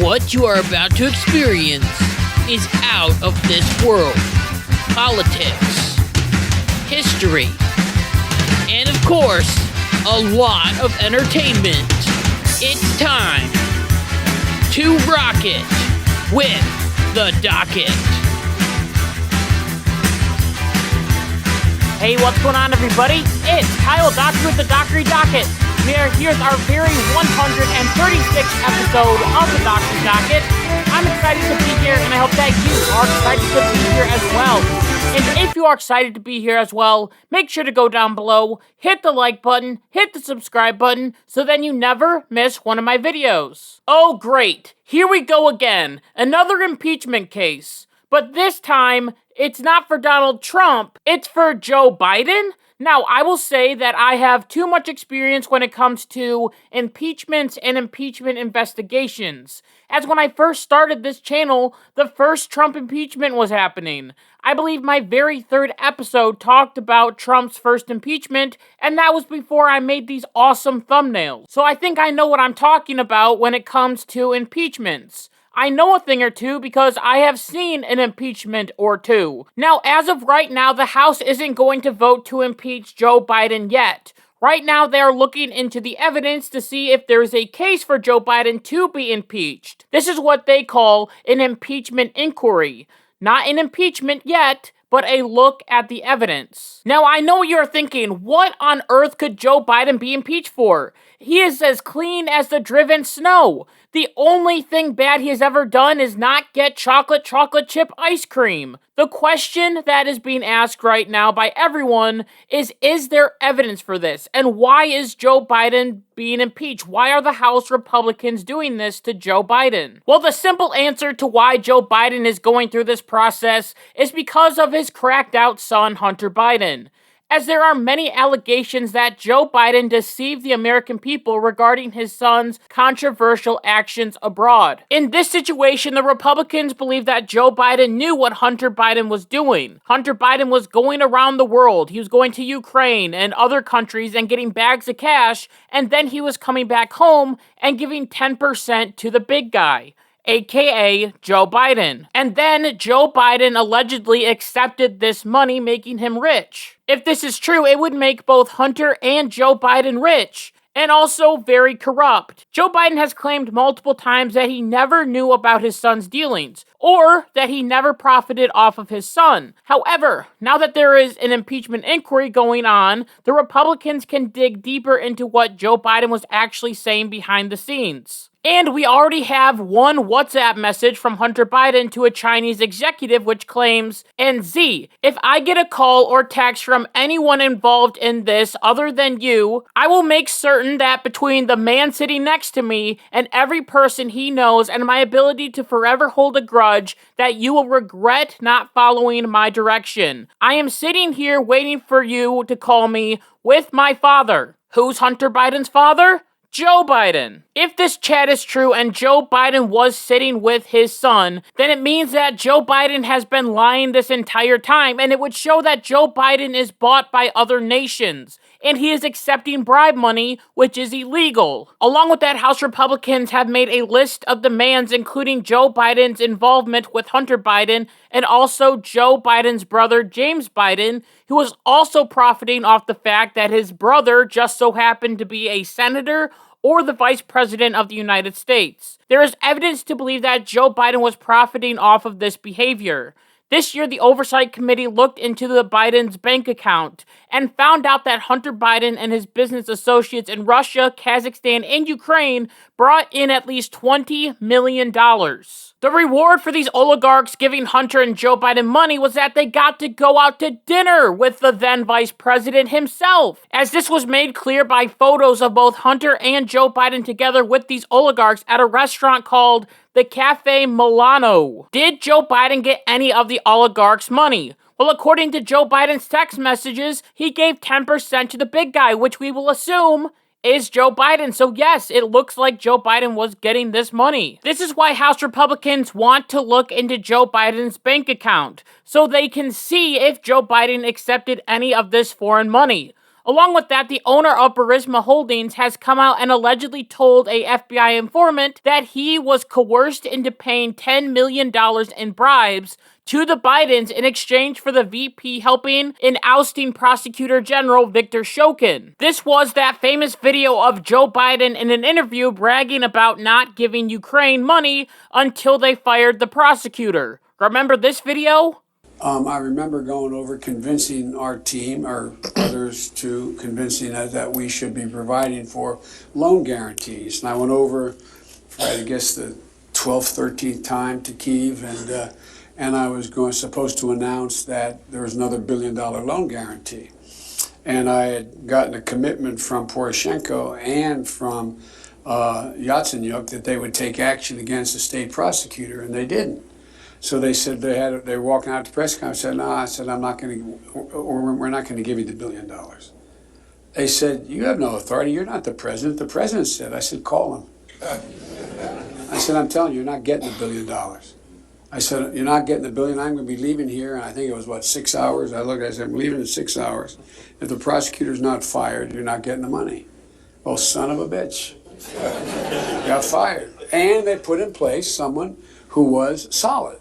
What you are about to experience is out of this world. Politics, history, and of course, a lot of entertainment. It's time to rock it with the Docket. Hey, what's going on, everybody? It's Kyle Dockery with the Dockery Docket. Here's our very 136th episode of the Dockery Docket. I'm excited to be here, and I hope that you are excited to be here as well. And if you are excited to be here as well, make sure to go down below, hit the like button, hit the subscribe button, so then you never miss one of my videos. Oh, great. Here we go again. Another impeachment case. But this time, it's not for Donald Trump, it's for Joe Biden. Now, I will say that I have too much experience when it comes to impeachments and impeachment investigations. As when I first started this channel, the first Trump impeachment was happening. I believe my very third episode talked about Trump's first impeachment, and that was before I made these awesome thumbnails. So I think I know what I'm talking about when it comes to impeachments. I know a thing or two because I have seen an impeachment or two. Now, as of right now, the House isn't going to vote to impeach Joe Biden yet. Right now, they are looking into the evidence to see if there is a case for Joe Biden to be impeached. This is what they call an impeachment inquiry. Not an impeachment yet, but a look at the evidence. Now, I know you're thinking, what on earth could Joe Biden be impeached for? He is as clean as the driven snow. The only thing bad he has ever done is not get chocolate chip ice cream. The question that is being asked right now by everyone is there evidence for this? And why is Joe Biden being impeached? Why are the House Republicans doing this to Joe Biden? Well, the simple answer to why Joe Biden is going through this process is because of his cracked out son, Hunter Biden. As there are many allegations that Joe Biden deceived the American people regarding his son's controversial actions abroad. In this situation, the Republicans believe that Joe Biden knew what Hunter Biden was doing. Hunter Biden was going around the world. He was going to Ukraine and other countries and getting bags of cash, and then he was coming back home and giving 10% to the big guy, aka Joe Biden. And then Joe Biden allegedly accepted this money, making him rich. If this is true, it would make both Hunter and Joe Biden rich, and also very corrupt. Joe Biden has claimed multiple times that he never knew about his son's dealings, or that he never profited off of his son. However, now that there is an impeachment inquiry going on, the Republicans can dig deeper into what Joe Biden was actually saying behind the scenes. And we already have one WhatsApp message from Hunter Biden to a Chinese executive which claims, and Z, if I get a call or text from anyone involved in this other than you, I will make certain that between the man sitting next to me and every person he knows and my ability to forever hold a grudge, that you will regret not following my direction. I am sitting here waiting for you to call me with my father. Who's Hunter Biden's father? Joe Biden. If this chat is true and Joe Biden was sitting with his son, then it means that Joe Biden has been lying this entire time, and it would show that Joe Biden is bought by other nations, and he is accepting bribe money, which is illegal. Along with that, House Republicans have made a list of demands, including Joe Biden's involvement with Hunter Biden, and also Joe Biden's brother, James Biden, who was also profiting off the fact that his brother just so happened to be a senator or the Vice President of the United States. There is evidence to believe that Joe Biden was profiting off of this behavior. This year, the Oversight Committee looked into the Biden's bank account and found out that Hunter Biden and his business associates in Russia, Kazakhstan, and Ukraine brought in at least $20 million. The reward for these oligarchs giving Hunter and Joe Biden money was that they got to go out to dinner with the then Vice President himself, as this was made clear by photos of both Hunter and Joe Biden together with these oligarchs at a restaurant called the Cafe Milano. Did Joe Biden get any of the oligarchs' money? Well, according to Joe Biden's text messages, he gave 10% to the big guy, which we will assume is Joe Biden. So yes, it looks like Joe Biden was getting this money. This is why House Republicans want to look into Joe Biden's bank account, so they can see if Joe Biden accepted any of this foreign money. Along with that, the owner of Burisma Holdings has come out and allegedly told a FBI informant that he was coerced into paying $10 million in bribes to the Bidens in exchange for the VP helping in ousting Prosecutor General Victor Shokin. This was that famous video of Joe Biden in an interview bragging about not giving Ukraine money until they fired the prosecutor. Remember this video? I remember going over convincing our team, or others, to convincing us that we should be providing for loan guarantees. And I went over for, I guess, the 12th, 13th time to Kyiv, and I was supposed to announce that there was another $1 billion loan guarantee. And I had gotten a commitment from Poroshenko and from Yatsenyuk that they would take action against the state prosecutor, and they didn't. So they said they were walking out to the press conference. I said, no, I said, I'm not going to, or we're not going to give you the $1 billion. They said, you have no authority. You're not the president. The president said. I said, call him. I said, I'm telling you, you're not getting the $1 billion. I said, you're not getting the $1 billion. I'm going to be leaving here. And I think it was, 6 hours? I looked, I said, I'm leaving in 6 hours. If the prosecutor's not fired, you're not getting the money. Well, son of a bitch. Got fired. And they put in place someone who was solid.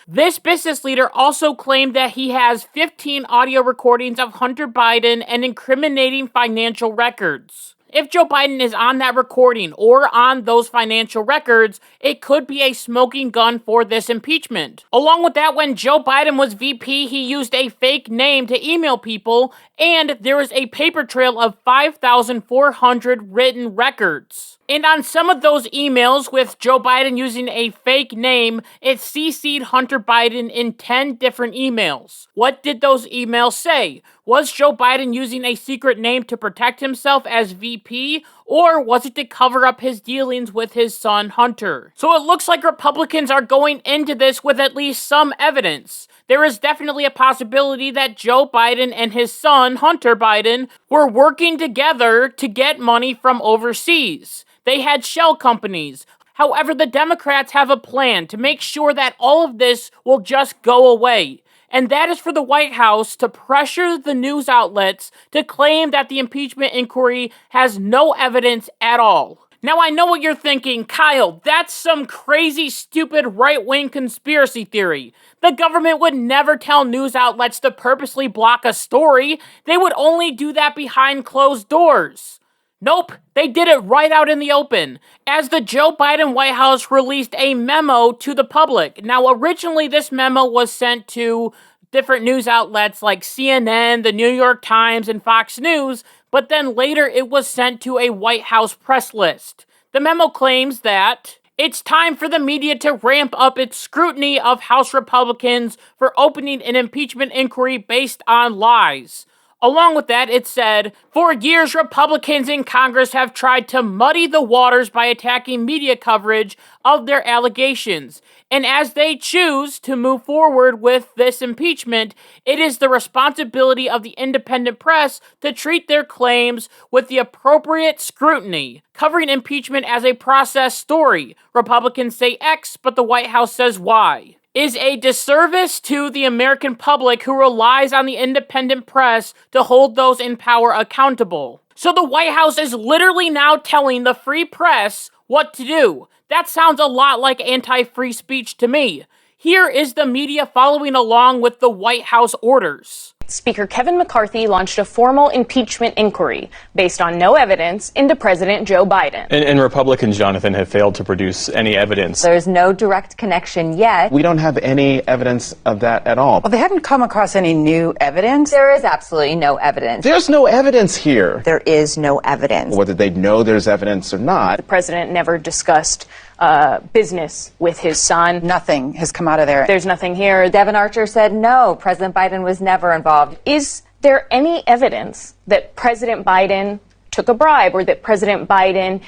This business leader also claimed that he has 15 audio recordings of Hunter Biden and incriminating financial records. If Joe Biden is on that recording or on those financial records, it could be a smoking gun for this impeachment. Along with that, when Joe Biden was VP, he used a fake name to email people, and there is a paper trail of 5,400 written records. And on some of those emails with Joe Biden using a fake name, it CC'd Hunter Biden in 10 different emails. What did those emails say? Was Joe Biden using a secret name to protect himself as VP, or was it to cover up his dealings with his son Hunter? So it looks like Republicans are going into this with at least some evidence. There is definitely a possibility that Joe Biden and his son Hunter Biden were working together to get money from overseas. They had shell companies. However, the Democrats have a plan to make sure that all of this will just go away. And that is for the White House to pressure the news outlets to claim that the impeachment inquiry has no evidence at all. Now, I know what you're thinking, Kyle, that's some crazy, stupid, right-wing conspiracy theory. The government would never tell news outlets to purposely block a story. They would only do that behind closed doors. Nope, they did it right out in the open, as the Joe Biden White House released a memo to the public. Now, originally, this memo was sent to different news outlets like CNN, the New York Times, and Fox News, but then later it was sent to a White House press list. The memo claims that it's time for the media to ramp up its scrutiny of House Republicans for opening an impeachment inquiry based on lies. Along with that, it said, for years, Republicans in Congress have tried to muddy the waters by attacking media coverage of their allegations. And as they choose to move forward with this impeachment, it is the responsibility of the independent press to treat their claims with the appropriate scrutiny. Covering impeachment as a process story, Republicans say X, but the White House says Y, is a disservice to the American public who relies on the independent press to hold those in power accountable. So the White House is literally now telling the free press what to do. That sounds a lot like anti-free speech to me. Here is the media following along with the White House orders. Speaker Kevin McCarthy launched a formal impeachment inquiry based on no evidence into President Joe Biden. And Republicans, Jonathan, have failed to produce any evidence. There's no direct connection yet. We don't have any evidence of that at all. Well, they haven't come across any new evidence. There is absolutely no evidence. There's no evidence here. There is no evidence. Whether they know there's evidence or not. The president never discussed business with his son. Nothing has come out of there. There's nothing here. Devin Archer said no, President Biden was never involved. Is there any evidence that President Biden took a bribe or that President Biden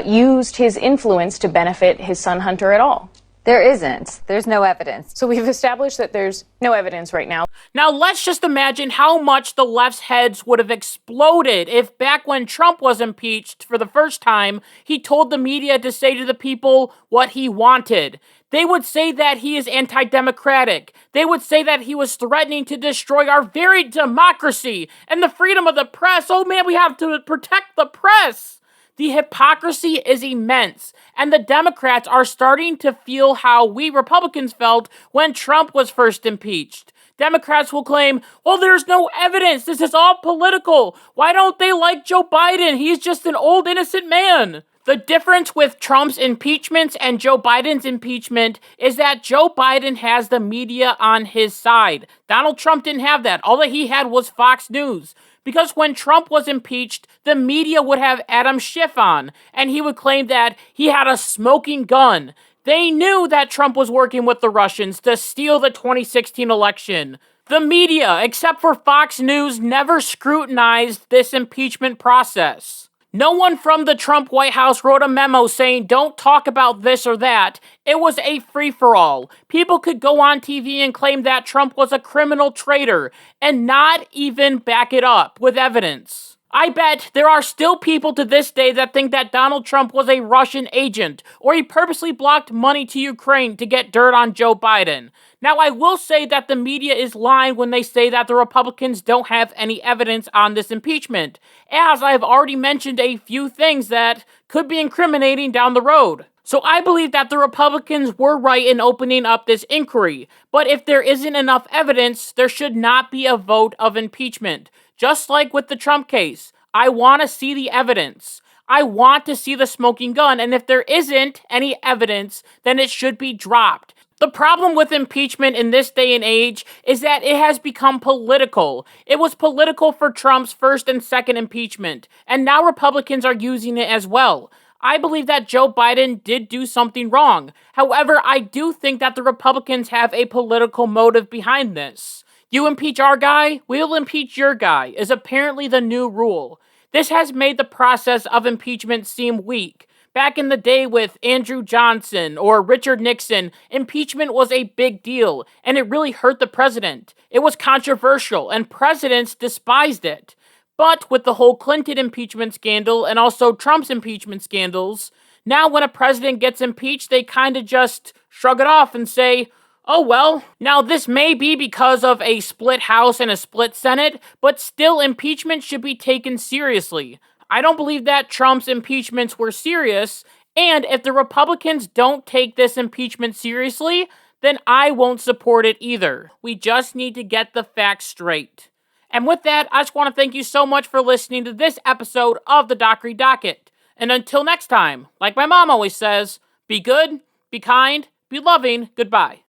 used his influence to benefit his son Hunter at all? There isn't. There's no evidence. So we've established that there's no evidence right now. Now let's just imagine how much the left's heads would have exploded if back when Trump was impeached for the first time, he told the media to say to the people what he wanted. They would say that he is anti-democratic. They would say that he was threatening to destroy our very democracy and the freedom of the press. Oh man, we have to protect the press. The hypocrisy is immense, and the Democrats are starting to feel how we Republicans felt when Trump was first impeached. Democrats will claim, well, there's no evidence. This is all political. Why don't they like Joe Biden? He's just an old innocent man. The difference with Trump's impeachments and Joe Biden's impeachment is that Joe Biden has the media on his side. Donald Trump didn't have that. All that he had was Fox News. Because when Trump was impeached, the media would have Adam Schiff on, and he would claim that he had a smoking gun. They knew that Trump was working with the Russians to steal the 2016 election. The media, except for Fox News, never scrutinized this impeachment process. No one from the Trump White House wrote a memo saying, don't talk about this or that. It was a free-for-all. People could go on TV and claim that Trump was a criminal traitor and not even back it up with evidence. I bet there are still people to this day that think that Donald Trump was a Russian agent, or he purposely blocked money to Ukraine to get dirt on Joe Biden. Now, I will say that the media is lying when they say that the Republicans don't have any evidence on this impeachment, as I've already mentioned a few things that could be incriminating down the road. So I believe that the Republicans were right in opening up this inquiry, but if there isn't enough evidence, there should not be a vote of impeachment. Just like with the Trump case, I want to see the evidence. I want to see the smoking gun, and if there isn't any evidence, then it should be dropped. The problem with impeachment in this day and age is that it has become political. It was political for Trump's first and second impeachment, and now Republicans are using it as well. I believe that Joe Biden did do something wrong. However, I do think that the Republicans have a political motive behind this. You impeach our guy, we'll impeach your guy, is apparently the new rule. This has made the process of impeachment seem weak. Back in the day with Andrew Johnson or Richard Nixon, impeachment was a big deal, and it really hurt the president. It was controversial, and presidents despised it. But with the whole Clinton impeachment scandal and also Trump's impeachment scandals, now when a president gets impeached, they kind of just shrug it off and say, oh well. Now this may be because of a split House and a split Senate, but still impeachment should be taken seriously. I don't believe that Trump's impeachments were serious, and if the Republicans don't take this impeachment seriously, then I won't support it either. We just need to get the facts straight. And with that, I just want to thank you so much for listening to this episode of the Dockery Docket. And until next time, like my mom always says, be good, be kind, be loving, goodbye.